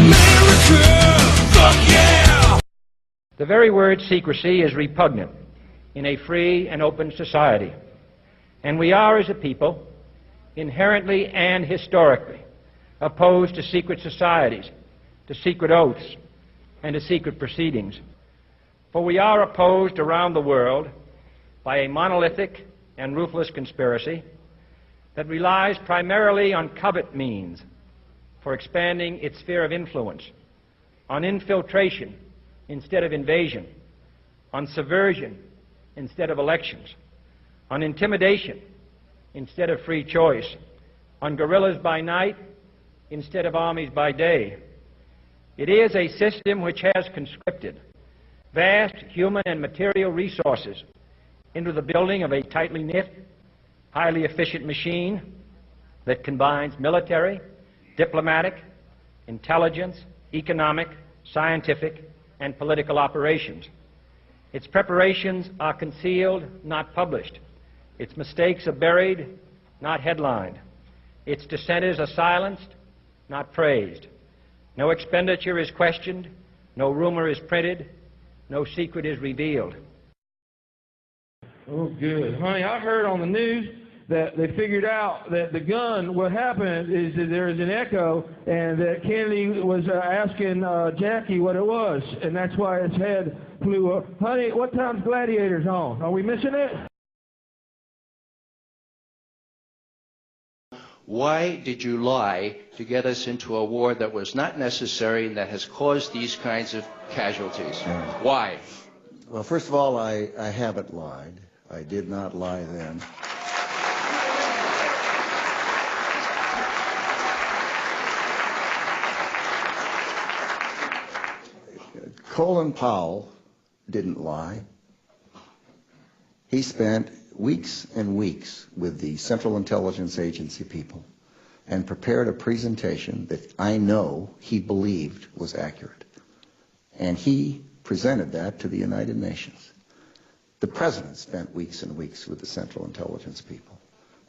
America, fuck yeah! The very word secrecy is repugnant in a free and open society, and we are, as a people, inherently and historically opposed to secret societies, to secret oaths, and to secret proceedings. For we are opposed around the world by a monolithic and ruthless conspiracy that relies primarily on covert means for expanding its sphere of influence, on infiltration instead of invasion, on subversion instead of elections, on intimidation instead of free choice, on guerrillas by night instead of armies by day. It is a system which has conscripted vast human and material resources into the building of a tightly knit, highly efficient machine that combines military, diplomatic, intelligence, economic, scientific, and political operations. Its preparations are concealed, not published. Its mistakes are buried, not headlined. Its dissenters are silenced, not praised. No expenditure is questioned, no rumor is printed, no secret is revealed. Oh, good. Honey, I heard on the news that they figured out that the gun, what happened is that there is an echo, and that Kennedy was asking Jackie what it was, and that's why his head flew up. Honey, what time's Gladiators on? Are we missing it? Why did you lie to get us into a war that was not necessary and that has caused these kinds of casualties? Why? Well, first of all, I haven't lied. I did not lie then. Colin Powell didn't lie. He spent weeks and weeks with the Central Intelligence Agency people and prepared a presentation that I know he believed was accurate. And he presented that to the United Nations. The President spent weeks and weeks with the Central Intelligence people.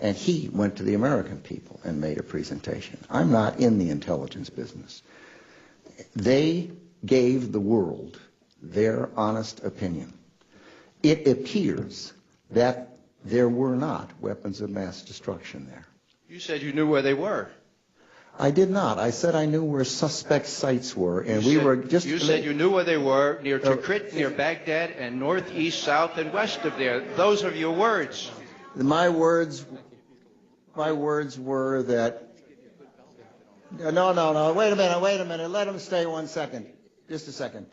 And he went to the American people and made a presentation. I'm not in the intelligence business. They gave the world their honest opinion. It appears that there were not weapons of mass destruction there. You said you knew where they were. I did not. I said I knew where suspect sites were, and we were just... You said you knew where they were, near Tikrit, near Baghdad, and north, east, south, and west of there. Those are your words. My words were that... No. Wait a minute. Let him stay 1 second. Just a second.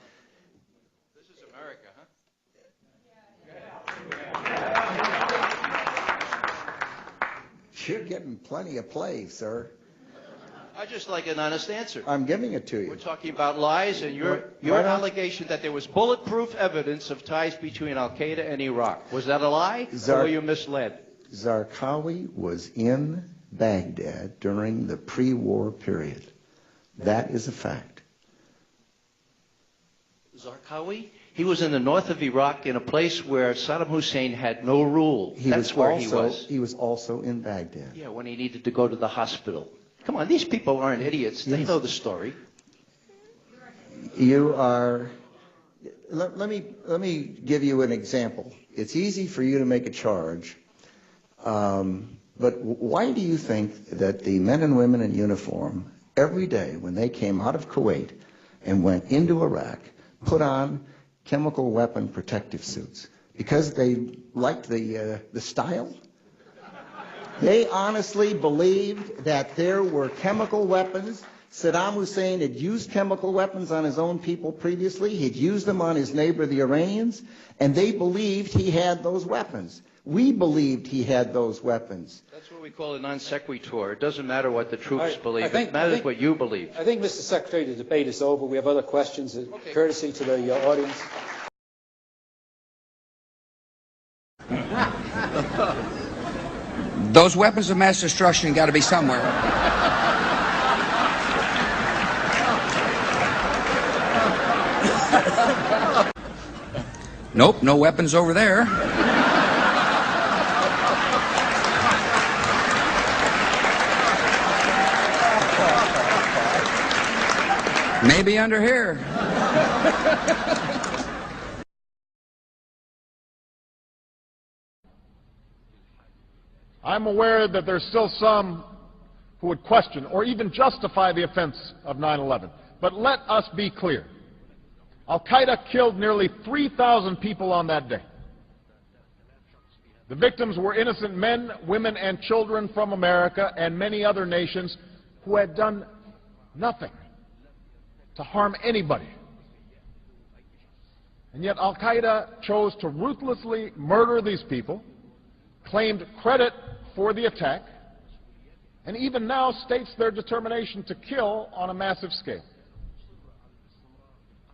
This is America, huh? You're getting plenty of play, sir. I just like an honest answer. I'm giving it to you. We're talking about lies, and your allegation that there was bulletproof evidence of ties between Al-Qaeda and Iraq. Was that a lie, or were you misled? Zarqawi was in Baghdad during the pre-war period. That is a fact. Zarqawi? He was in the north of Iraq in a place where Saddam Hussein had no rule. That's where he was. He was also in Baghdad. Yeah, when he needed to go to the hospital. Come on, these people aren't idiots. They know the story. You are... Let me give you an example. It's easy for you to make a charge, but why do you think that the men and women in uniform, every day when they came out of Kuwait and went into Iraq, put on chemical weapon protective suits? Because they liked the style? They honestly believed that there were chemical weapons. Saddam Hussein had used chemical weapons on his own people previously. He'd used them on his neighbor, the Iranians, and they believed he had those weapons. We believed he had those weapons. That's what we call a non sequitur. It doesn't matter what the troops believe. It matters what you believe. I think, Mr. Secretary, the debate is over. We have other questions. Okay. Courtesy to the audience. Those weapons of mass destruction got to be somewhere. Nope, no weapons over there. Maybe under here. I'm aware that there's still some who would question or even justify the offense of 9/11. But let us be clear. Al-Qaeda killed nearly 3,000 people on that day. The victims were innocent men, women, and children from America and many other nations who had done nothing to harm anybody. And yet Al-Qaeda chose to ruthlessly murder these people, claimed credit for the attack, and even now states their determination to kill on a massive scale.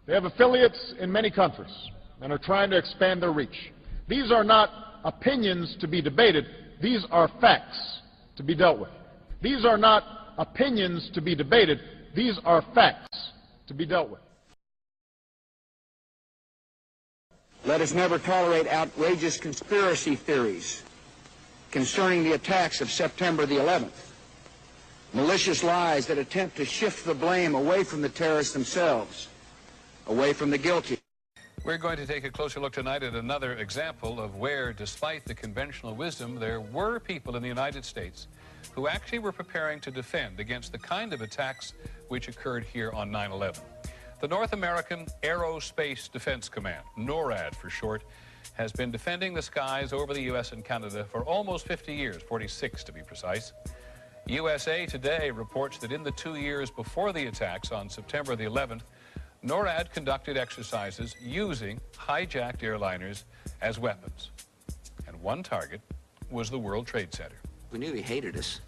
They have affiliates in many countries and are trying to expand their reach. These are not opinions to be debated. These are facts to be dealt with. These are not opinions to be debated. These are facts to be dealt with. Let us never tolerate outrageous conspiracy theories concerning the attacks of September the 11th. Malicious lies that attempt to shift the blame away from the terrorists themselves, away from the guilty. We're going to take a closer look tonight at another example of where, despite the conventional wisdom, there were people in the United States who actually were preparing to defend against the kind of attacks which occurred here on 9/11. The North American Aerospace Defense Command, NORAD for short, has been defending the skies over the U.S. and Canada for almost 50 years, 46 to be precise. USA Today reports that in the 2 years before the attacks on September the 11th, NORAD conducted exercises using hijacked airliners as weapons. And one target was the World Trade Center. We knew he hated us.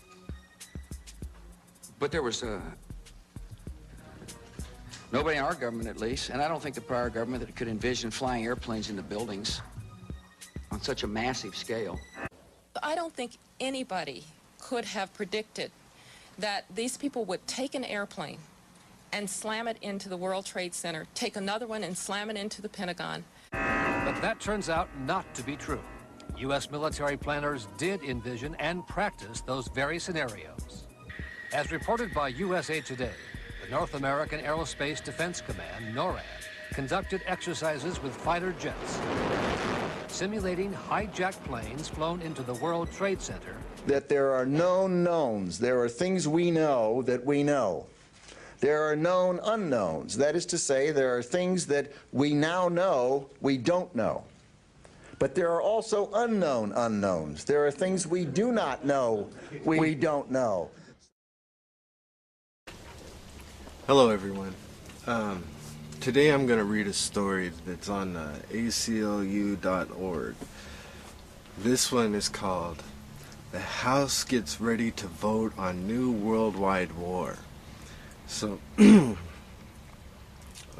But there was nobody in our government, at least, and I don't think the prior government, that could envision flying airplanes into buildings on such a massive scale. I don't think anybody could have predicted that these people would take an airplane and slam it into the World Trade Center, take another one and slam it into the Pentagon. But that turns out not to be true. U.S. military planners did envision and practice those very scenarios. As reported by USA Today, the North American Aerospace Defense Command, NORAD, conducted exercises with fighter jets, simulating hijacked planes flown into the World Trade Center. That there are known knowns. There are things we know that we know. There are known unknowns. That is to say, there are things that we now know we don't know. But there are also unknown unknowns. There are things we do not know we don't know. Hello, everyone. Today I'm going to read a story that's on ACLU.org. This one is called "The House Gets Ready to Vote on New Worldwide War." So, a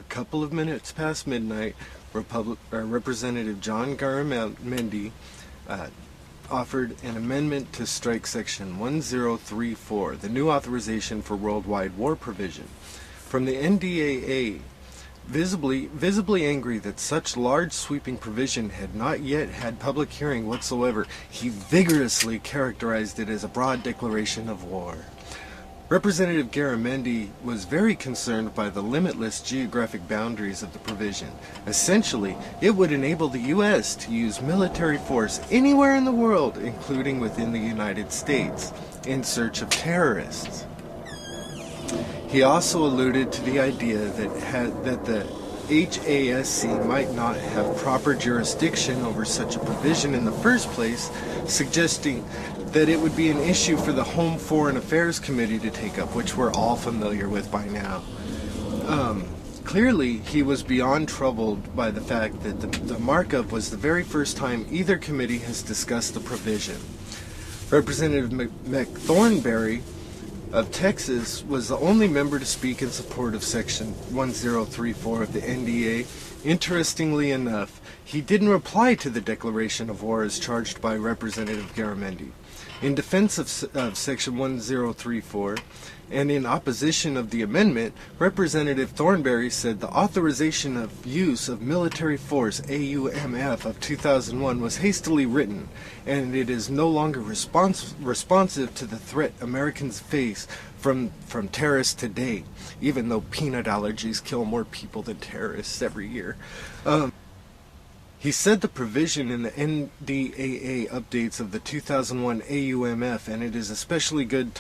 couple of minutes past midnight, Representative John Garamendi offered an amendment to strike Section 1034, the new authorization for worldwide war provision, from the NDAA, visibly angry that such large sweeping provision had not yet had public hearing whatsoever. He vigorously characterized it as a broad declaration of war. Representative Garamendi was very concerned by the limitless geographic boundaries of the provision. Essentially, it would enable the U.S. to use military force anywhere in the world, including within the United States, in search of terrorists. He also alluded to the idea that the HASC might not have proper jurisdiction over such a provision in the first place, suggesting that it would be an issue for the Home Foreign Affairs Committee to take up, which we're all familiar with by now. Clearly, he was beyond troubled by the fact that the markup was the very first time either committee has discussed the provision. Representative McThornberry of Texas was the only member to speak in support of Section 1034 of the NDA. Interestingly enough, he didn't reply to the declaration of war as charged by Representative Garamendi. In defense of Section 1034 and in opposition of the amendment, Representative Thornberry said the authorization of use of military force, AUMF, of 2001 was hastily written, and it is no longer responsive to the threat Americans face from terrorists today, even though peanut allergies kill more people than terrorists every year. He said the provision in the NDAA updates of the 2001 AUMF, and it is an especially good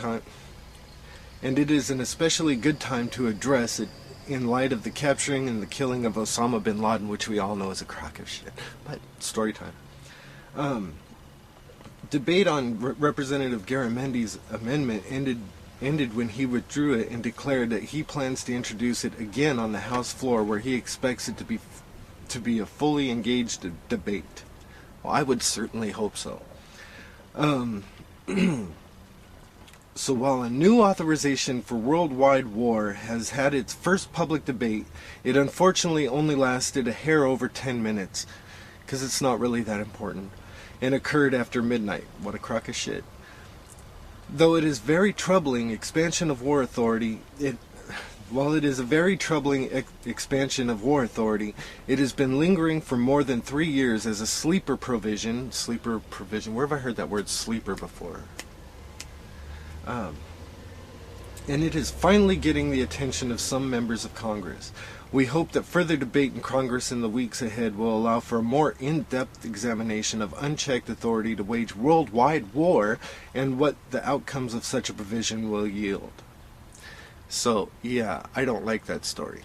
time to address it in light of the capturing and the killing of Osama bin Laden, which we all know is a crock of shit. But story time. Debate on Representative Garamendi's amendment ended when he withdrew it and declared that he plans to introduce it again on the House floor, where he expects it to be a fully engaged debate. Well, I would certainly hope so. So while a new authorization for worldwide war has had its first public debate, it unfortunately only lasted a hair over 10 minutes, because it's not really that important, and occurred after midnight. What a crock of shit. Though it is very troubling expansion of war authority, while it is a very troubling expansion of war authority, it has been lingering for more than 3 years as a sleeper provision, where have I heard that word sleeper before? And it is finally getting the attention of some members of Congress. We hope that further debate in Congress in the weeks ahead will allow for a more in-depth examination of unchecked authority to wage worldwide war and what the outcomes of such a provision will yield. So, yeah, I don't like that story.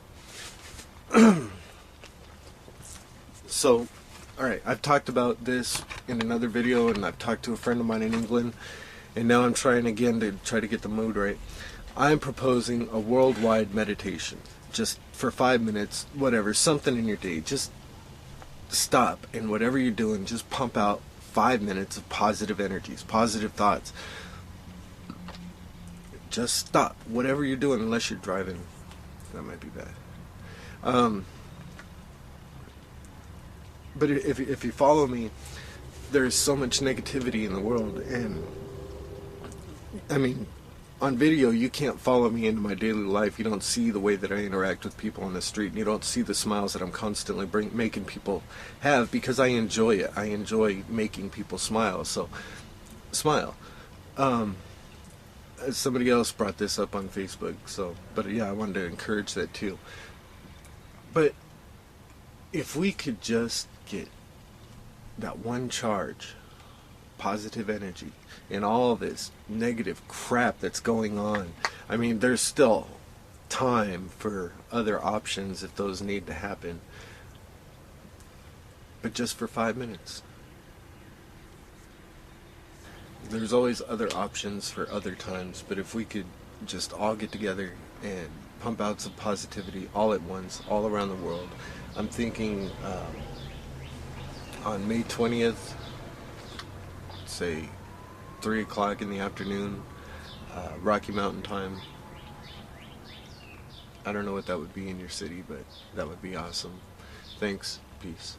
So, alright, I've talked about this in another video, and I've talked to a friend of mine in England, and now I'm trying again to try to get the mood right. I'm proposing a worldwide meditation. Just for 5 minutes, whatever, something in your day. Just stop, and whatever you're doing, just pump out 5 minutes of positive energies, positive thoughts. Just stop, whatever you're doing, unless you're driving. That might be bad. But if you follow me, there's so much negativity in the world, and I mean, on video you can't follow me into my daily life. You don't see the way that I interact with people on the street, and you don't see the smiles that I'm constantly making people have, because I enjoy it. I enjoy making people smile, so smile. Somebody else brought this up on Facebook, but yeah, I wanted to encourage that too. But if we could just get that one charge, positive energy, in all this negative crap that's going on, I mean, there's still time for other options if those need to happen. But just for 5 minutes. There's always other options for other times, but if we could just all get together and pump out some positivity all at once, all around the world. I'm thinking on May 20th, say 3 o'clock in the afternoon, Rocky Mountain time. I don't know what that would be in your city, but that would be awesome. Thanks. Peace.